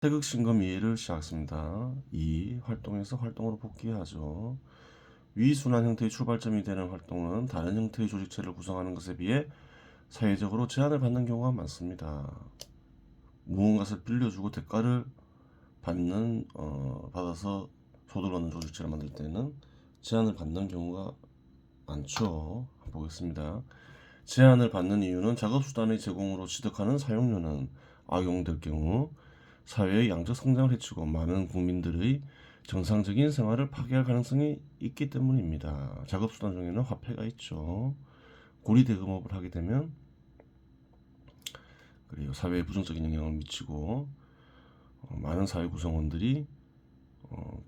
태극신검 이해를 시작했습니다. 2. 활동에서 활동으로 복귀하죠. 위순환 형태의 출발점이 되는 활동은 다른 형태의 조직체를 구성하는 것에 비해 사회적으로 제한을 받는 경우가 많습니다. 무언가를 빌려주고 대가를 받아서 소득을 얻는 조직체를 만들 때는 제한을 받는 경우가 많죠. 보겠습니다. 제한을 받는 이유는 작업수단의 제공으로 취득하는 사용료는 악용될 경우 사회의 양적 성장을 해치고 많은 국민들의 정상적인 생활을 파괴할 가능성이 있기 때문입니다. 작업수단 중에는 화폐가 있죠. 고리대금업을 하게 되면 그래요. 사회에 부정적인 영향을 미치고 많은 사회 구성원들이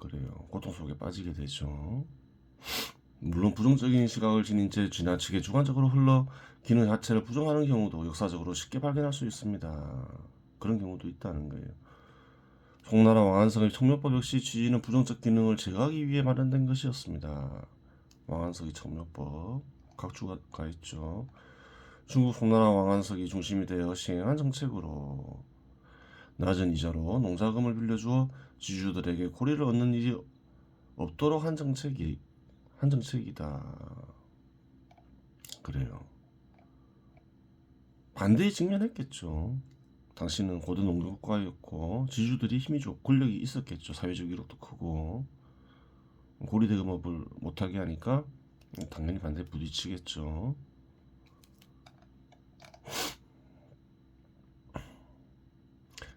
그래요. 고통 속에 빠지게 되죠. 물론 부정적인 시각을 지닌 채 지나치게 주관적으로 흘러 기능 자체를 부정하는 경우도 역사적으로 쉽게 발견할 수 있습니다. 그런 경우도 있다는 거예요. 송나라 왕한석의 청묘법 역시 취지는 부정적 기능을 제거하기 위해 마련된 것이었습니다. 왕한석의 청묘법 각주가 있죠. 중국 송나라 왕한석이 중심이 되어 시행한 정책으로 낮은 이자로 농자금을 빌려주어 지주들에게 고리를 얻는 일이 없도록 한 정책이다. 그래요. 반대에 직면했겠죠. 당시는 고대 농경국가였고 지주들이 힘이 좋고 권력이 있었겠죠. 사회적 이력도 크고 고리대금업을 못하게 하니까 당연히 반대에 부딪히겠죠.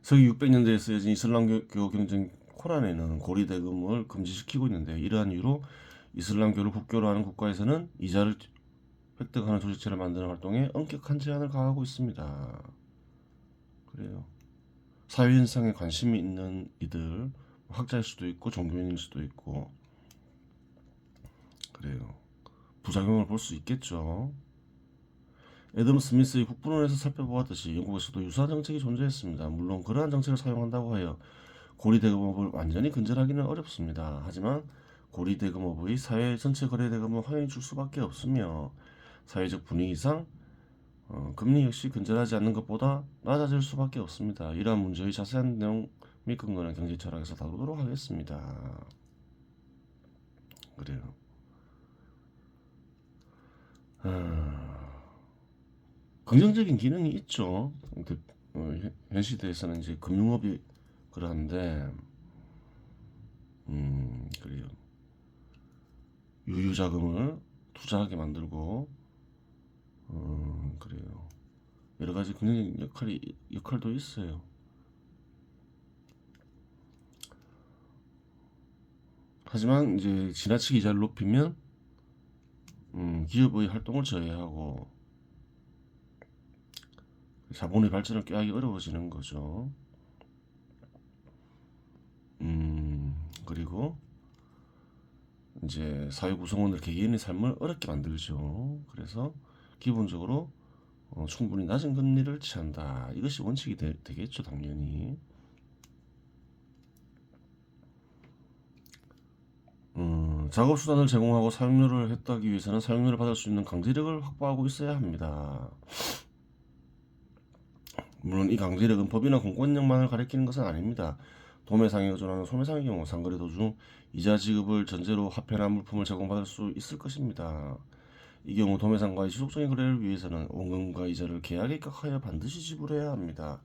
서기 600년대에 쓰여진 이슬람교 경쟁 코란에는 고리대금을 금지시키고 있는데 이러한 이유로 이슬람교를 국교로 하는 국가에서는 이자를 획득하는 조직체를 만드는 활동에 엄격한 제한을 가하고 있습니다. 그래요. 사회현상에 관심이 있는 이들, 학자일 수도 있고 종교인일 수도 있고 그래요. 부작용을 볼 수 있겠죠. 애덤 스미스의 국부론에서 살펴보았듯이 영국에서도 유사한 정책이 존재했습니다. 물론 그러한 정책을 사용한다고 하여 고리대금업을 완전히 근절하기는 어렵습니다. 하지만 고리대금업의 사회 전체 거래대금은 확연히 줄 수밖에 없으며 사회적 분위기상 금리 역시 근절하지 않는 것보다 낮아질 수밖에 없습니다. 이러한 문제의 자세한 내용 및 근거는 경제 철학에서 다루도록 하겠습니다. 그래요. 긍정적인 기능이 있죠. 현 시대에서는 이제 금융업이 그러한데, 그래요. 유유자금을 투자하게 만들고, 그래요. 여러 가지 긍정적인 역할도 있어요. 하지만 이제 지나치게 이자를 높이면 기업의 활동을 저해하고 자본의 발전을 꾀하기 어려워지는 거죠. 그리고 이제 사회 구성원들 개개인의 삶을 어렵게 만들죠. 그래서 기본적으로 충분히 낮은 금리를 취한다. 이것이 원칙이 되겠죠, 당연히. 작업 수단을 제공하고 사용료를 획득하기 위해서는 사용료를 받을 수 있는 강제력을 확보하고 있어야 합니다. 물론 이 강제력은 법이나 공권력만을 가리키는 것은 아닙니다. 도매상에 의존하는 소매상의 경우 상거래 도중 이자 지급을 전제로 화폐나 물품을 제공받을 수 있을 것입니다. 이 경우 도매상과의 지속적인 거래를 위해서는 원금과 이자를 계약에 입각하여 반드시 지불해야 합니다.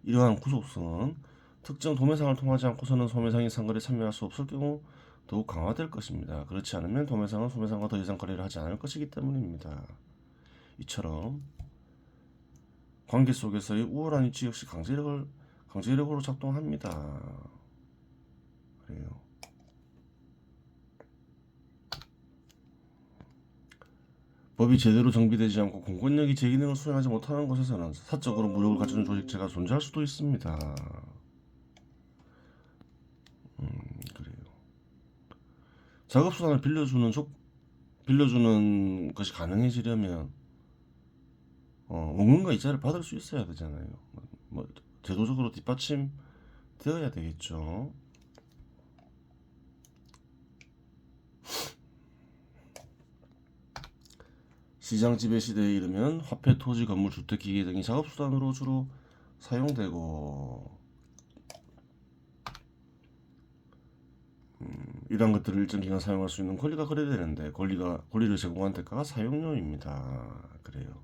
이러한 구속성은 특정 도매상을 통하지 않고서는 소매상이 상거래에 참여할 수 없을 경우 더욱 강화될 것입니다. 그렇지 않으면 도매상은 소매상과 더 이상 거래를 하지 않을 것이기 때문입니다. 이처럼 관계 속에서의 우월한 위치 역시 강제력으로 작동합니다. 그래요. 법이 제대로 정비되지 않고 공권력이 제 기능을 수행하지 못하는 곳에서는 사적으로 무력을 갖추는 조직체가 존재할 수도 있습니다. 그래요. 작업수단을 빌려주는 것이 가능해지려면 원금과 이자를 받을 수 있어야 되잖아요. 뭐 제도적으로 뒷받침 되어야 되겠죠. 시장 지배 시대에 이르면 화폐, 토지, 건물, 주택, 기계 등이 작업수단으로 주로 사용되고 이러한 것들을 일정 기간 사용할 수 있는 권리가 거래되는데 권리를 제공한 대가가 사용료입니다. 그래요.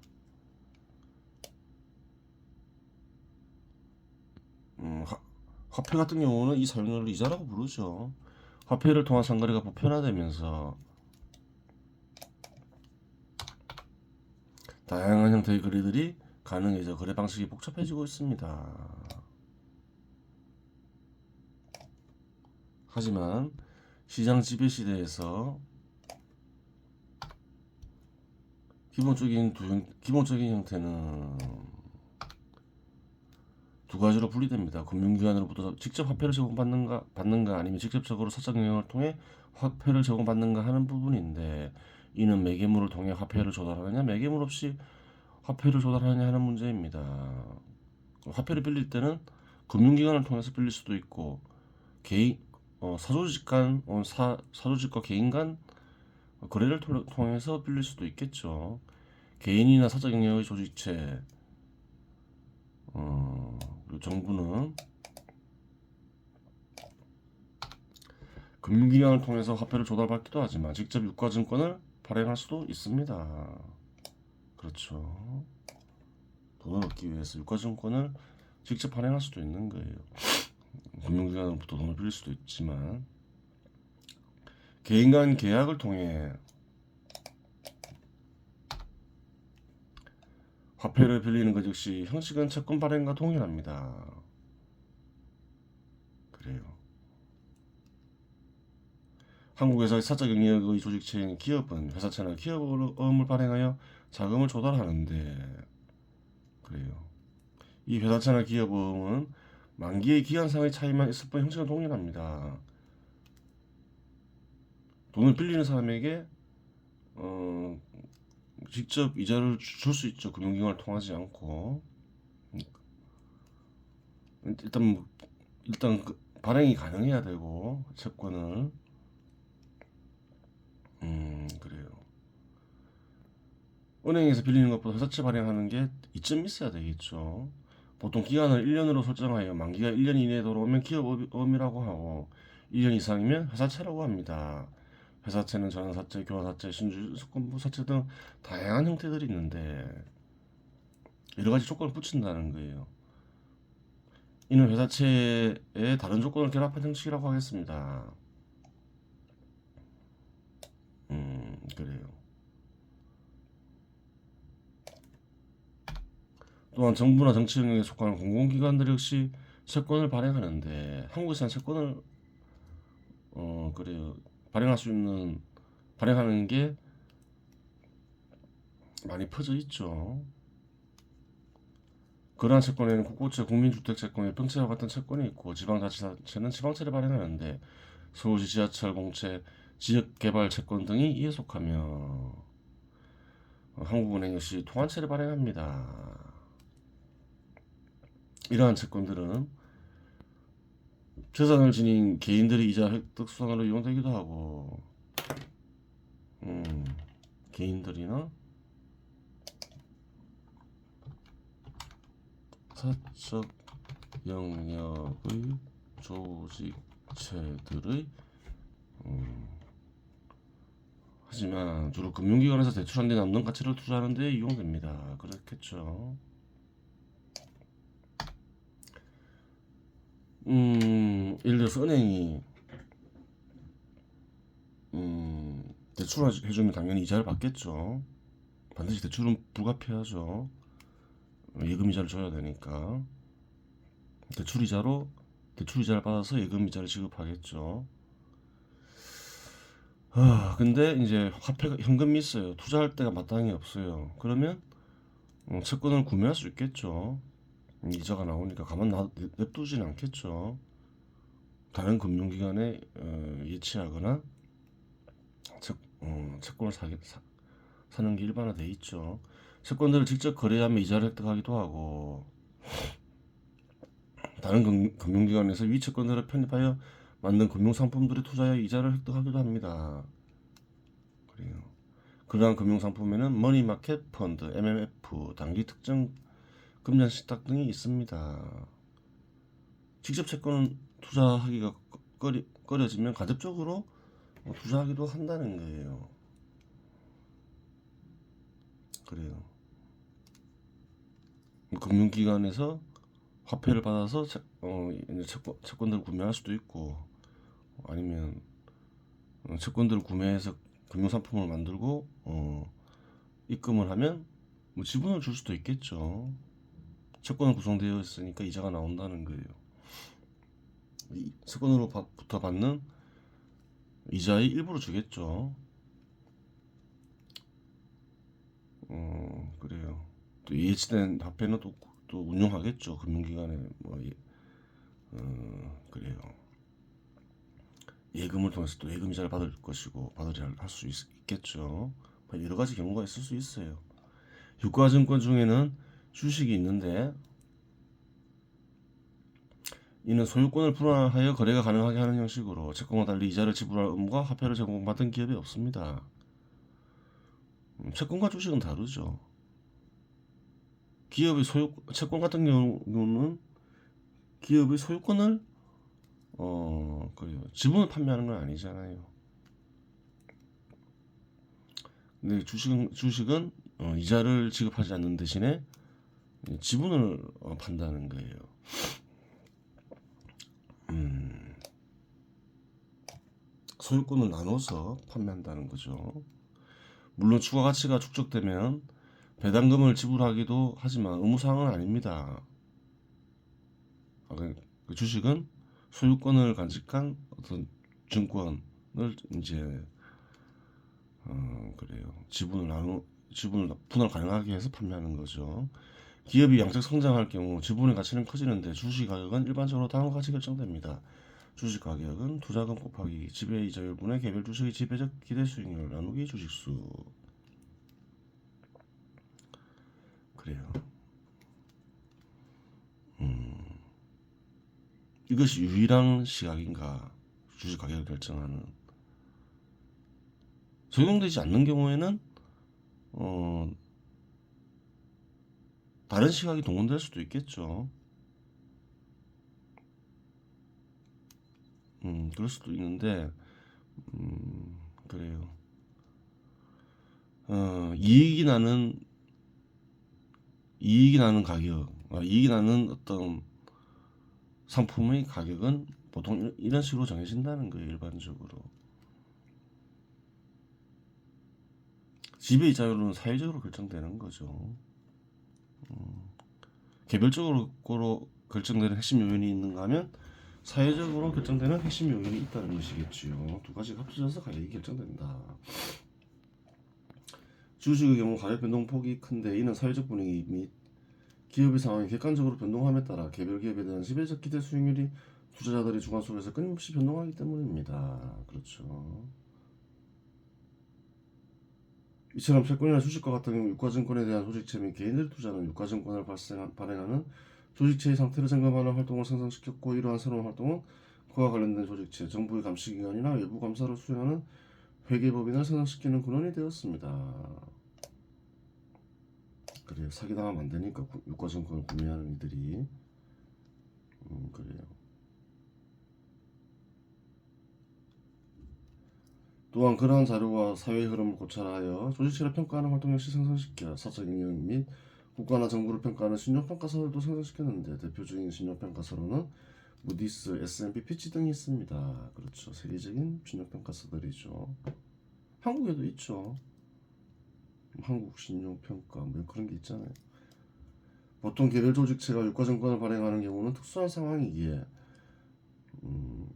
화폐 같은 경우는 이 사용료를 이자라고 부르죠. 화폐를 통한 상거래가 보편화되면서 다양한 형태의 거래들이 가능해져 거래 방식이 복잡해지고 있습니다. 하지만 시장 지배 시대에서 기본적인 형태는 두 가지로 분리됩니다. 금융기관으로부터 직접 화폐를 받는가 아니면 직접적으로 사적 영역을 통해 화폐를 제공받는가 하는 부분인데, 이는 매개물을 통해 화폐를 조달하느냐 매개물 없이 화폐를 조달하느냐 하는 문제입니다. 화폐를 빌릴 때는 금융기관을 통해서 빌릴 수도 있고, 개인 사조직과 개인 간 거래를 통해서 빌릴 수도 있겠죠. 개인이나 사적 영역의 조직체, 그리고 정부는 금융기관을 통해서 화폐를 조달받기도 하지만 직접 유가증권을 발행할 수도 있습니다. 그렇죠. 돈을 얻기 위해서 유가증권을 직접 발행할 수도 있는 거예요. 금융기관으로부터 돈을 빌릴 수도 있지만, 개인 간 계약을 통해 화폐를 빌리는 것 역시 형식은 채권 발행과 동일합니다. 그래요. 한국에서의 사적 영역의 조직체인 기업은 회사채나 기업어음을 발행하여 자금을 조달하는데, 그래요. 이 회사채나 기업어음은 만기의 기한상의 차이만 있을 뿐 형식은 동일합니다. 돈을 빌리는 사람에게 직접 이자를 줄 수 있죠. 금융기관을 통하지 않고. 일단 발행이 가능해야 되고, 채권을. 그래요. 은행에서 빌리는 것보다 회사채 발행하는 게 이점이 있어야 되겠죠. 보통 기간을 1년으로 설정하여 만기가 1년 이내에 돌아오면 기업어음이라고 하고, 1년 이상이면 회사채라고 합니다. 회사채는 전환사채, 교환사채, 신주, 수권부사채 등 다양한 형태들이 있는데, 여러 가지 조건을 붙인다는 거예요. 이는 회사채에 다른 조건을 결합한 형식이라고 하겠습니다. 그래요. 또한 정부나 정치 영역에 속하는 공공기관들 역시 채권을 발행하는데, 한국에서는 채권을 그래요. 발행하는 게 많이 퍼져 있죠. 그러한 채권에는 국고채, 국민주택채권, 평채와 같은 채권이 있고, 지방자치단체는 지방채를 발행하는데, 서울시 지하철 공채, 지역개발채권 등이 이에 속하며, 한국은행 역시 통한채를 발행합니다. 이러한 채권들은 재산을 지닌 개인들이 이자 획득 수단으로 이용되기도 하고, 개인들이나 사적 영역의 조직체들의 하지만 주로 금융기관에서 대출한 데 남는 가치를 투자하는 데 이용됩니다. 그렇겠죠. 예를 들어서 은행이 대출을 해주면 당연히 이자를 받겠죠. 반드시 대출은 불가피하죠. 예금 이자를 줘야 되니까 대출 이자를 받아서 예금 이자를 지급하겠죠. 근데 이제 화폐가 현금이 있어요. 투자할 때가 마땅히 없어요. 그러면 채권을 구매할 수 있겠죠. 이자가 나오니까 가만 냅두지는 않겠죠. 다른 금융기관에 예치하거나 채권을 사는 게 일반화돼 있죠. 채권들을 직접 거래하며 이자를 획득하기도 하고, 다른 금융기관에서 위 채권들을 편입하여 만든 금융상품들에 투자하여 이자를 획득하기도 합니다. 그래요. 그러한 금융상품에는 머니마켓 펀드, MMF, 단기 특정 금전 신탁 등이 있습니다. 직접 채권은 투자하기가 꺼려지면 간접적으로 투자하기도 한다는 거예요. 그래요. 금융기관에서 화폐를 받아서 채권들을 구매할 수도 있고, 아니면 채권들을 구매해서 금융상품을 만들고 입금을 하면 뭐 지분을 줄 수도 있겠죠. 채권은 구성되어 있으니까 이자가 나온다는 거예요. 이 채권으로부터 받는 이자의 일부를 주겠죠. 그래요. 또 예치된 화폐는 또 운용하겠죠. 금융기관에 그래요. 예금을 통해서 또 예금 이자를 받을 것이고 받으려 할 수 있겠죠. 여러 가지 경우가 있을 수 있어요. 유가증권 중에는 주식이 있는데 이는 소유권을 분할하여 거래가 가능하게 하는 형식으로 채권과 달리 이자를 지불할 의무가 화폐를 제공받은 기업이 없습니다. 채권과 주식은 다르죠. 기업의 채권 같은 경우는 기업의 소유권을 그래요. 지분을 판매하는 건 아니잖아요. 근데 주식은 이자를 지급하지 않는 대신에 지분을 판다는 거예요. 소유권을 나눠서 판매한다는 거죠. 물론 추가 가치가 축적되면 배당금을 지불하기도 하지만 의무사항은 아닙니다. 그 주식은 소유권을 간직한 어떤 증권을 이제 그래요. 지분을 분할 가능하게 해서 판매하는 거죠. 기업이 양적 성장할 경우 지분의 가치는 커지는데 주식 가격은 일반적으로 다음과 같이 결정됩니다. 주식 가격은 투자금 곱하기 지배이자율분의 개별 주식의 지배적 기대 수익률 나누기 주식수. 그래요. 이것이 유일한 시각인가? 주식 가격을 결정하는. 적용되지 않는 경우에는 다른 시각이 동원될 수도 있겠죠. 그럴 수도 있는데 그래요. 이익이 나는 가격, 이익이 나는 어떤 상품의 가격은 보통 이런 식으로 정해진다는 거예요. 일반적으로. 지배이자율은 사회적으로 결정되는 거죠. 개별적으로 결정되는 핵심 요인이 있는가 하면 사회적으로 결정되는 핵심 요인이 있다는 것이겠지요. 두 가지가 합쳐져서 가격이 결정된다. 주식의 경우 가격 변동폭이 큰데 이는 사회적 분위기 및 기업의 상황이 객관적으로 변동함에 따라 개별 기업에 대한 지배적 기대 수익률이 투자자들의 주관 속에서 끊임없이 변동하기 때문입니다. 그렇죠. 이처럼 채권이나 주식과 같은 경우 유가증권에 대한 조직체 및 개인들 투자는 유가증권을 발행하는 조직체의 상태를 점검하는 활동을 생성시켰고, 이러한 새로운 활동은 그와 관련된 조직체, 정부의 감시기관이나 외부 감사를 수행하는 회계법인을 생성시키는 근원이 되었습니다. 그래요. 사기당하면 안 되니까 유가증권을 구매하는 이들이 그래요. 또한 그러한 자료와 사회의 흐름을 고찰하여 조직체를 평가하는 활동 역시 생성시켜 사적 영역 및 국가나 정부를 평가하는 신용평가서들도 생성시켰는데 대표적인 신용평가서로는 무디스, S&P, 피치 등이 있습니다. 그렇죠. 세계적인 신용평가서들이죠. 한국에도 있죠. 한국 신용평가 뭐 그런 게 있잖아요. 보통 개별 조직체가 유가증권을 발행하는 경우는 특수한 상황이기에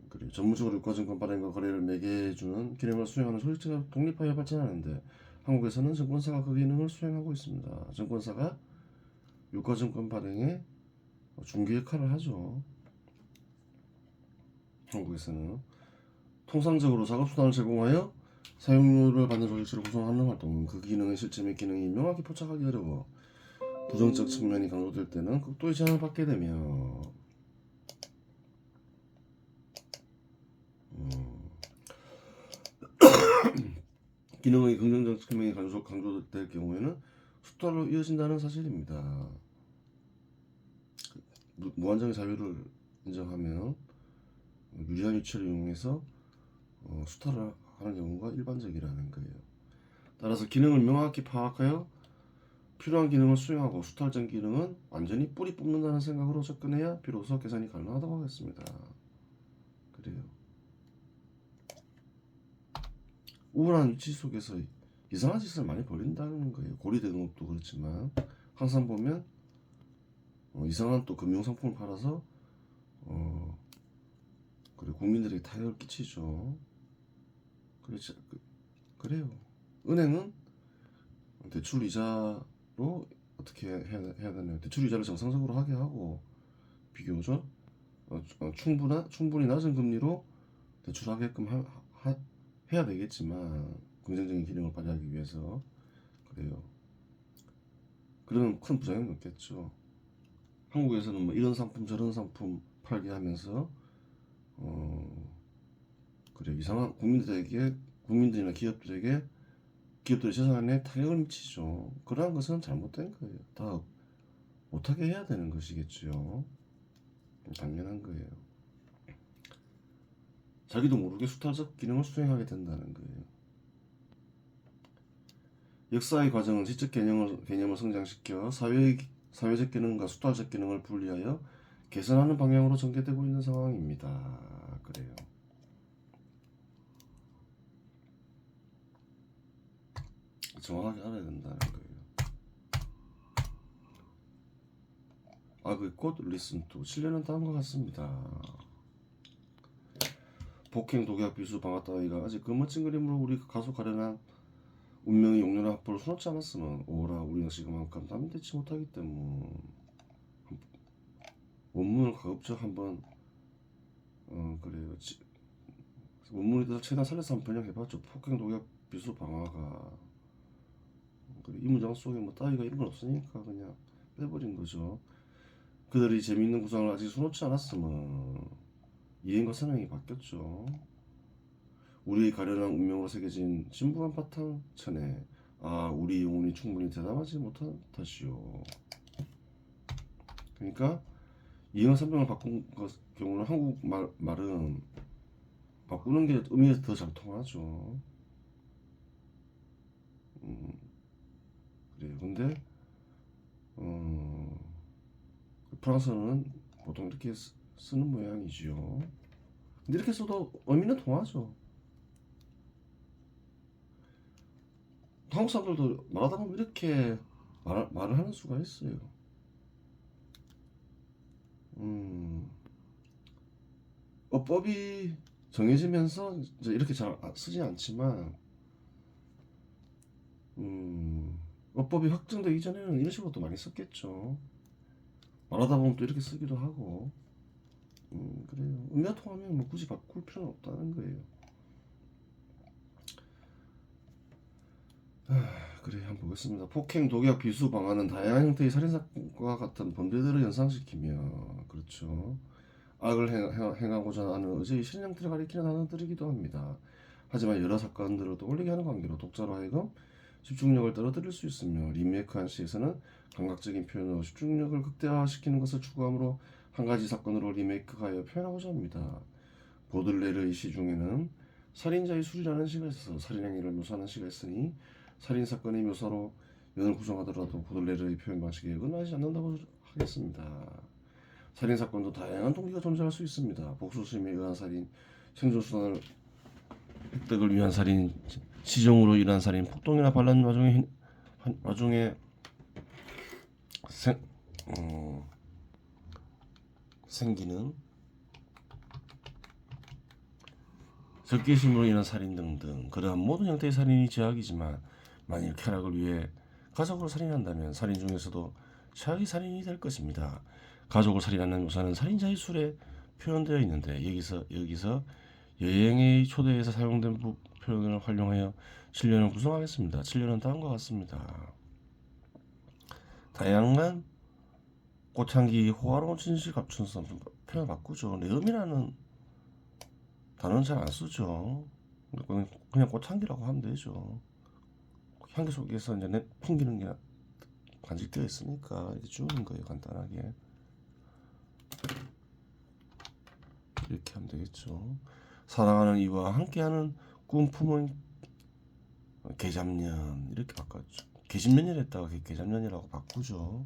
그리고 전문적으로 유가증권 발행과 거래를 매개해주는 기능을 수행하는 조직체가 독립하여 발전하는데 한국에서는 증권사가 그 기능을 수행하고 있습니다. 증권사가 유가증권 발행에 중개 역할을 하죠. 한국에서는 통상적으로 작업수단을 제공하여 사용료를 받는 조직체를 구성하는 활동은 그 기능의 실제 및 기능이 명확히 포착하기 어려워 부정적 측면이 강조될 때는 극도의 제한을 받게 되며 기능의 긍정적 측면이 강조될 경우에는 수탈로 이어진다는 사실입니다. 무한정의 자유를 인정하면 유리한 위치를 이용해서 수탈을 하는 경우가 일반적이라는 거예요. 따라서 기능을 명확히 파악하여 필요한 기능을 수행하고 수탈적 기능은 완전히 뿌리 뽑는다는 생각으로 접근해야 비로소 계산이 가능하다고 하겠습니다. 그래요. 우울한 위치 속에서 이상한 짓을 많이 벌인다는 거예요. 고리대금업도 그렇지만 항상 보면 이상한 또 금융상품을 팔아서 그래 국민들에게 타격을 끼치죠. 그래요. 은행은 대출 이자로 어떻게 해야 되나요? 대출 이자를 정상적으로 하게 하고 비교적 충분히 낮은 금리로 대출하게끔 해야 되겠지만 긍정적인 기능을 발휘하기 위해서 그래요. 그런 큰 부작용이 없겠죠. 한국에서는 뭐 이런 상품 저런 상품 팔게 하면서 그래 이상한 국민들이나 기업들의 재산에 타격을 미치죠. 그러한 것은 잘못된 거예요. 다 못하게 해야 되는 것이겠죠. 당연한 거예요. 자기도 모르게 수탈적 기능을 수행하게 된다는 거예요. 역사의 과정은 지적 개념을 성장시켜 사회적 기능과 수탈적 기능을 분리하여 개선하는 방향으로 전개되고 있는 상황입니다. 그래요. 정확하게 알아야 된다는 거예요. 그 listen to 7년은 다음과 같습니다. 폭행, 독약, 비수, 방화 따위가 아직 그 멋진 그림으로 우리 가속하려나 운명의 용렬한 확보를 수놓지 않았으면 오라 우리는 지금만큼 담대치 못하기 때문. 원문을 가급적 한번 그래요. 원문에 대해서 최대한 살려서 한번 번역해봤죠. 폭행, 독약, 비수, 방화가 이 문장 속에 뭐 따위가 이런 건 없으니까 그냥 빼버린 거죠. 그들이 재미있는 구상을 아직 수놓지 않았으면 이행과 선행이 바뀌었죠. 우리의 가련한 운명으로 새겨진 진부한 바탕천에 우리 영혼이 충분히 대담하지 못한 탓이요. 그러니까 이행 선명을 바꾼 경우는 한국 말은 바꾸는 게 의미가 더 잘 통하죠. 그래요. 근데 프랑스어는 보통 이렇게 쓰는 모양이지요. 근데 이렇게 써도 의미는 통하죠. 한국 사람들도 말하다 보면 이렇게 말을 하는 수가 있어요. 어법이 정해지면서 이제 이렇게 잘 쓰지 않지만 어법이 확정되기 전에는 이런 식으로 또 많이 썼겠죠. 말하다 보면 또 이렇게 쓰기도 하고 그래요. 의미가 통하면 뭐 굳이 바꿀 필요는 없다는 거예요. 그래 한번 보겠습니다. 폭행, 독약, 비수, 방화는 다양한 형태의 살인사건과 같은 범죄들을 연상시키며 그렇죠. 악을 행하고자 하는 의제의 실현 형태를 가리키는 단어들이기도 합니다. 하지만 여러 사건들을 떠올리게 하는 관계로 독자로 하여금 집중력을 떨어뜨릴 수 있으며 리메이크한 시에서는 감각적인 표현으로 집중력을 극대화시키는 것을 추구하므로 한 가지 사건으로 리메이크하여 표현하고자 합니다. 보들레르의 시 중에는 살인자의 술이라는 시가 있어서 살인 행위를 묘사하는 시가 있으니 살인 사건의 묘사로 연을 구성하더라도 보들레르의 표현 방식에 은하지 않는다고 하겠습니다. 살인 사건도 다양한 동기가 존재할 수 있습니다. 복수심에 의한 살인, 생존수단을 획득을 위한 살인, 시종으로 인한 살인, 폭동이나 반란 와중에 생기는 적개심으로 인한 살인 등등 그러한 모든 형태의 살인이 제약이지만 만일 쾌락을 위해 가족을 살인한다면 살인 중에서도 최악의 살인이 될 것입니다. 가족을 살인하는 묘사는 살인자의 술에 표현되어 있는데 여기서 여행의 초대에서 사용된 표현을 활용하여 7년을 구성하겠습니다. 7년은 다음과 같습니다. 다양한 꽃향기, 호화로운 진실 감춘 표현 바꾸죠. 내음이라는 단어는 잘 안 쓰죠. 그냥 꽃향기라고 하면 되죠. 향기 속에서 이제 풍기는 게 간직되어 있으니까 이렇게 주는 거예요. 간단하게 이렇게 하면 되겠죠. 사랑하는 이와 함께하는 꿈 품은 계잡년 이렇게 바꿨죠. 계집년이랬다가 계잡년이라고 바꾸죠.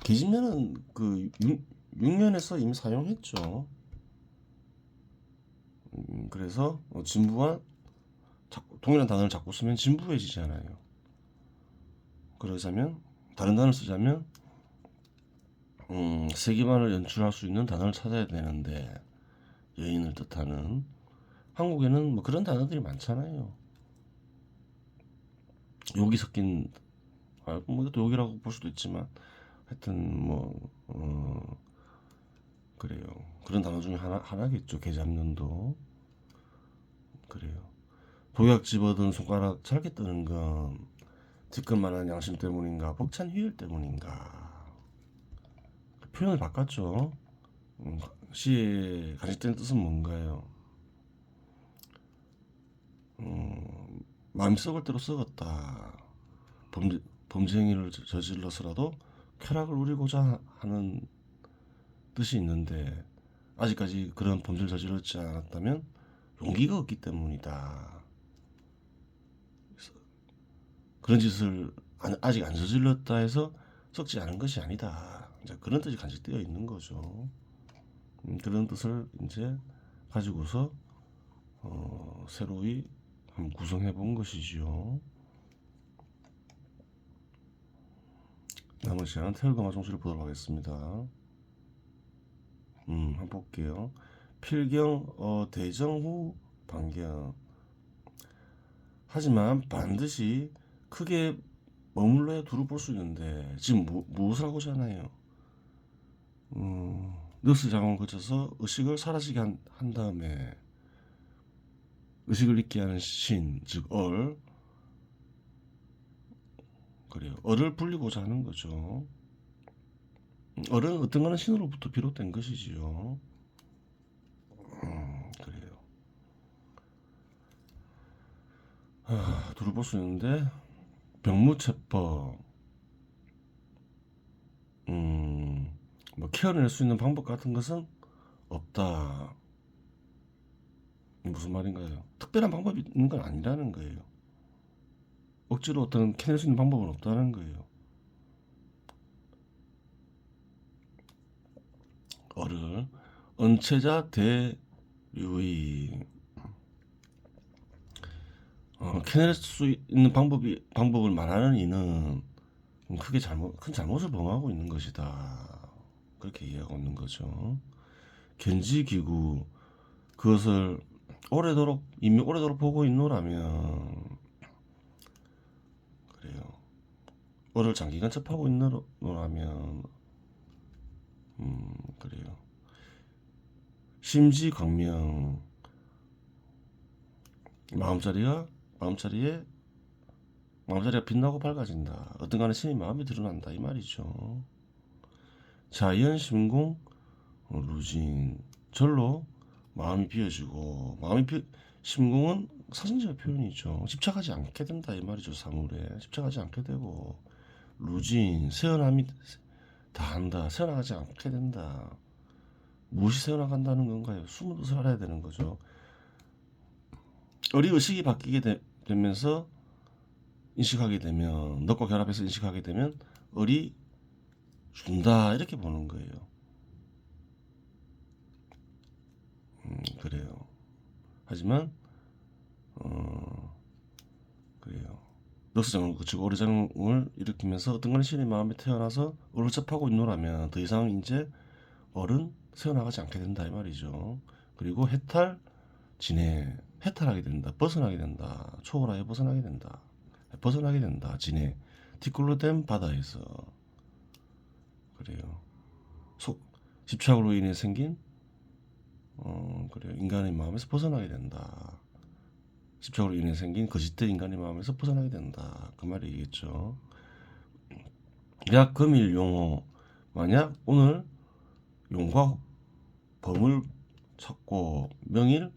계집년은 그 6년에서 이미 사용했죠. 그래서 진부한 동일한 단어를 자꾸 쓰면 진부해지잖아요. 그러자면 다른 단어를 쓰자면 세기만을 연출할 수 있는 단어를 찾아야 되는데 여인을 뜻하는 한국에는 뭐 그런 단어들이 많잖아요. 욕이 섞인 뭐 이것도 욕이라고 볼 수도 있지만 하여튼 뭐 그래요. 그런 단어 중에 하나겠죠. 계잡년도 그래요. 독약 집어든 손가락 잘게 뜨는 건 뒤끝만한 양심 때문인가 벅찬 휴일 때문인가 표현을 바꿨죠. 시의 간직된 뜻은 뭔가요? 마음이 썩을 대로 썩었다. 범죄 행위를 저질러서라도 쾌락을 누리고자 하는 뜻이 있는데 아직까지 그런 범죄를 저질렀지 않았다면 용기가 없기 때문이다. 그런 짓을 아직 안 저질렀다 해서 썩지 않은 것이 아니다. 이제 그런 뜻이 간직되어 있는 거죠. 그런 뜻을 이제 가지고서 새로이 한번 구성해 본 것이지요. 남은 시간은 태울과 정수를 보도록 하겠습니다. 한번 볼게요. 필경 대정 후 반경. 하지만 반드시 크게 머물러야 두루 볼 수 있는데 지금 무엇을 하고자 하나요? 늑스 작업을 거쳐서 의식을 사라지게 한 다음에 의식을 잊게 하는 신, 즉 얼. 그래요. 얼을 불리고자 하는 거죠. 얼은 어떤 거는 신으로부터 비롯된 것이지요. 그래요. 두루 볼 수 있는데 병무체법 뭐 케어낼 수 있는 방법 같은 것은 없다. 무슨 말인가요? 특별한 방법이 있는 건 아니라는 거예요. 억지로 어떤 캐낼 수 있는 방법은 없다는 거예요. 어를 언체자 대유의 캐낼 수 있는 방법을 말하는 이는 크게 큰 잘못을 범하고 있는 것이다. 그렇게 이해하고 있는 거죠. 견지기구 그것을 이미 오래도록 보고 있노라면 그래요. 어를 장기간 접하고 있노라면 그래요. 심지광명 마음자리에 빛나고 밝아진다. 어떤 간에 신의 마음이 드러난다 이 말이죠. 자연심공 루진 절로 마음이 비어지고 심공은 사진적 표현이죠. 집착하지 않게 된다 이 말이죠. 사물에 집착하지 않게 되고 루진 새어남이 다한다. 새어나가지 않게 된다. 무엇이 새어나간다는 건가요? 숨은 뜻을 알아야 되는 거죠. 어리 의식이 바뀌게 되면서 인식하게 되면 넛과 결합해서 인식하게 되면 을이 준다 이렇게 보는 거예요. 그래요. 하지만 그래요. 넉스장을 거치고 어리장을 일으키면서 어떤 간에 신의 마음에 태어나서 을을 접하고 있노라면 더 이상 이제 을은 새어나가지 않게 된다 이 말이죠. 그리고 해탈하게 된다. 벗어나게 된다. 초월하여 벗어나게 된다. 진해 뒷골로 된 바다에서 그래요. 집착으로 인해 생긴 그래요. 인간의 마음에서 벗어나게 된다. 집착으로 인해 생긴 거짓된 인간의 마음에서 벗어나게 된다. 그 말이겠죠. 약 금일 용호 만약 오늘 용과 범을 찾고 명일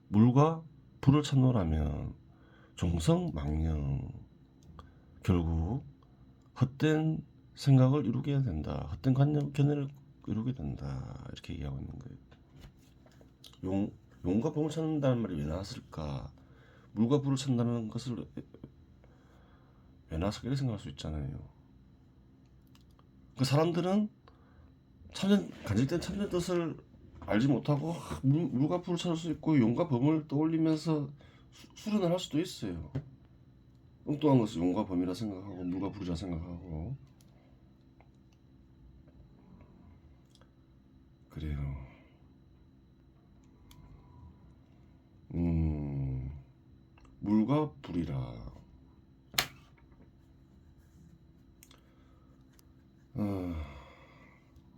물과 불을 찾노라면 종성망령 결국 헛된 생각을 이루게 된다. 헛된 견해를 이루게 된다. 이렇게 얘기하고 있는 거예요. 용 용과 범을 찾는다는 말이 왜 나왔을까? 물과 불을 찾는다는 것을 왜 나왔을까? 이렇게 생각할 수 있잖아요. 그 사람들은 간직된 참된 뜻을 알지 못하고 물과 불을 찾을 수 있고 용과 범을 떠올리면서 수련을 할 수도 있어요. 엉뚱한 것을 용과 범이라 생각하고 물과 불이라 생각하고 그래요. 물과 불이라.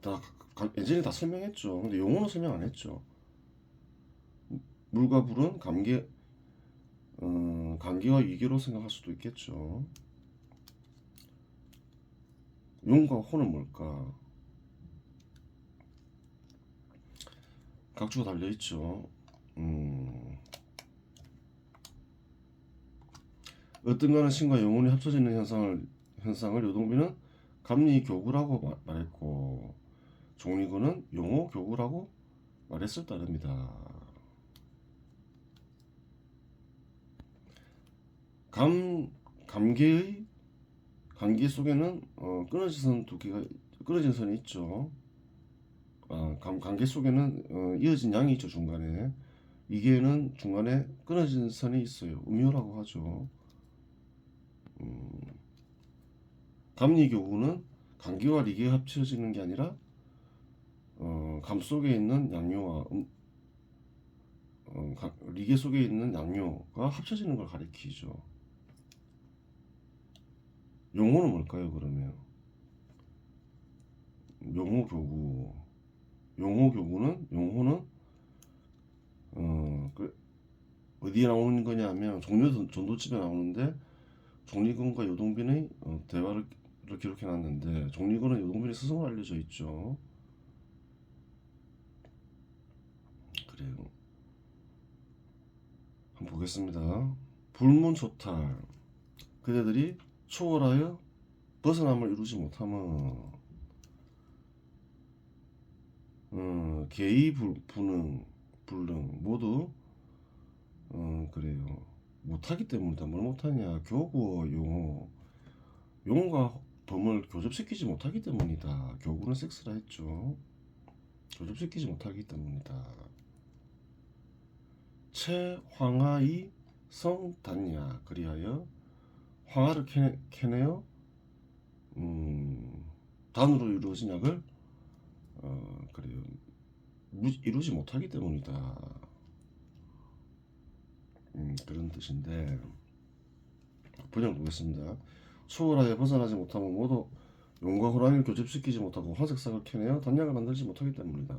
다 예전에 다 설명했죠. 근데 용어는 설명 안 했죠. 물과 불은 관계와 위계로 생각할 수도 있겠죠. 용과 호는 뭘까? 각주가 달려 있죠. 어떤가는 신과 영혼이 합쳐지는 현상을 요동비는 감리교구라고 말했고 종리구는 용호교구라고 말했을 따릅니다. 관계 속에는 끊어진 선이 있죠. 관계 속에는 이어진 양이 있죠. 중간에 이게는 중간에 끊어진 선이 있어요. 음요라고 하죠. 감리교구는 관계와 리계가 합쳐지는 게 아니라 감 속에 있는 양요와 리계 속에 있는 양요가 합쳐지는 걸 가리키죠. 용어는 뭘까요? 그러면 용호는 어디에 나오는 거냐면 종료전도집에 나오는데 종리군과 요동빈의 대화를 기록해놨는데 종리군은 요동빈의 스승으로 알려져 있죠. 그래요. 한번 보겠습니다. 불문초탈 그대들이 초월하여 벗어남을 이루지 못함은 계의 불능 모두 그래요. 못하기 때문이다. 뭘 못하냐? 교구어 용과 범을 교접시키지 못하기 때문이다. 교구는 섹스라 했죠. 교접시키지 못하기 때문이다. 채황하이 성단야 그리하여 황하를 캐내어 단으로 이루어진 약을 그래요. 이루지 못하기 때문이다. 그런 뜻인데 번역 보겠습니다. 초월하여 벗어나지 못하면 모두 용과 호랑이를 교집시키지 못하고 화색상을 캐내어 단약을 만들지 못하기 때문이다.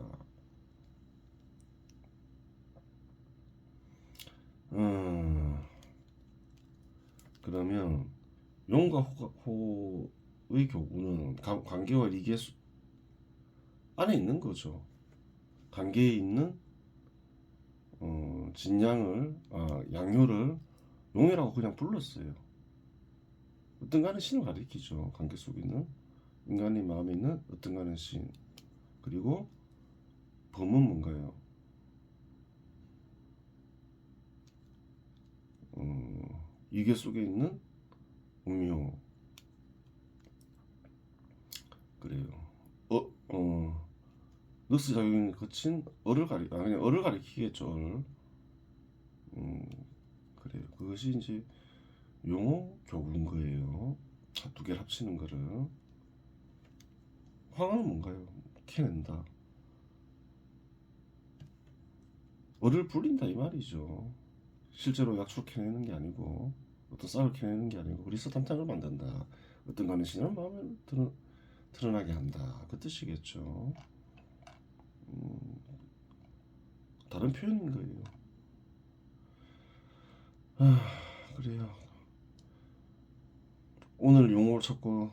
그러면 용과 호의 교구는 관계와 리계 안에 있는 거죠. 관계에 있는 양효를 용이라고 그냥 불렀어요. 어떤가는 신을 가리키죠. 관계 속에 있는 인간의 마음에 있는 어떤가는 신. 그리고 범은 뭔가요? 이계 속에 있는 음료. 그래요. 늑스 작용이 거친 그냥 얼을 가리키겠죠. 얼. 그래요. 그것이 이제 용어 교구인 거예요. 두 개를 합치는 거를. 황은 뭔가요? 캐낸다. 얼을 불린다 이 말이죠. 실제로 약초 캐내는 게 아니고 어떤 쌀을 캐내는 게 아니고 그리스 단장을 만든다. 어떤 가는 신을 마음을 드러나게 한다. 그 뜻이겠죠. 다른 표현인 거예요. 그래요. 오늘 용어를 찾고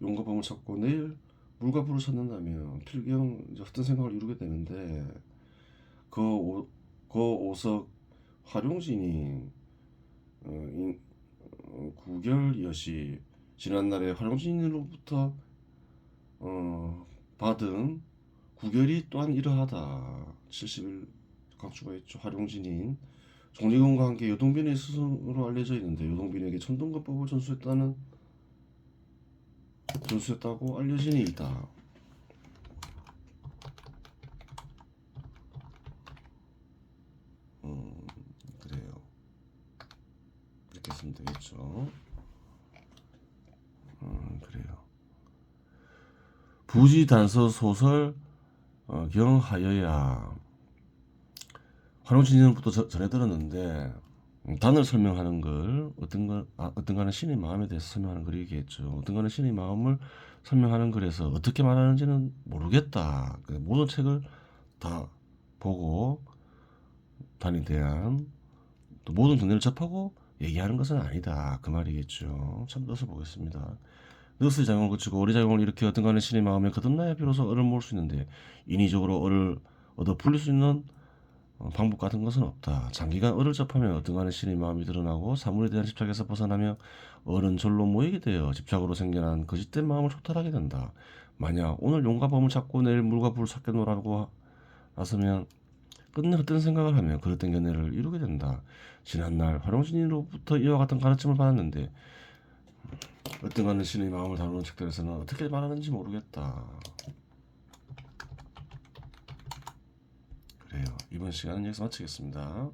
용과 범을 찾고 내일 물과 불을 찾는다면 필경 이제 어떤 생각을 이루게 되는데 그 오석 활용진이 구결여시 지난날에 활용진으로부터 받은 구결이 또한 이러하다. 70일 각주가 있죠. 활용진인 정리금과 함께 여동빈의 스승으로 알려져 있는데 여동빈에게 천둥거법을 전수했다고 알려진 이이다. 그래요. 이렇게 쓰면 되겠죠. 그래요. 부지단서 소설 경하여야 활용진전부터 전해 들었는데 단을 설명하는 걸 어떤가는 신의 마음에 대해서 설명하는 글이겠죠. 어떤가는 신의 마음을 설명하는 글에서 어떻게 말하는지는 모르겠다. 모든 책을 다 보고 단에 대한 또 모든 정리를 접하고 얘기하는 것은 아니다. 그 말이겠죠. 참 넣어서 보겠습니다. 너스의 작용을 거치고 어리 작용을 일으켜 어떤가는 신의 마음에 거듭나야 비로소 얼을 모을 수 있는데 인위적으로 얼을 얻어 풀릴 수 있는 방법 같은 것은 없다. 장기간 얼을 접하면 어떤가는 신의 마음이 드러나고 사물에 대한 집착에서 벗어나며 얼은 절로 모이게 되어 집착으로 생겨난 거짓된 마음을 초탈하게 된다. 만약 오늘 용과 범을 찾고 내일 물과 불을 섞여 놓으라고 나서면 끝내 헛된 생각을 하며 그릇된 견해를 이루게 된다. 지난날 활용신으로부터 이와 같은 가르침을 받았는데 어떤가는 신의 마음을 다루는 책들에서는 어떻게 말하는지 모르겠다. 그래요. 이번 시간은 여기서 마치겠습니다.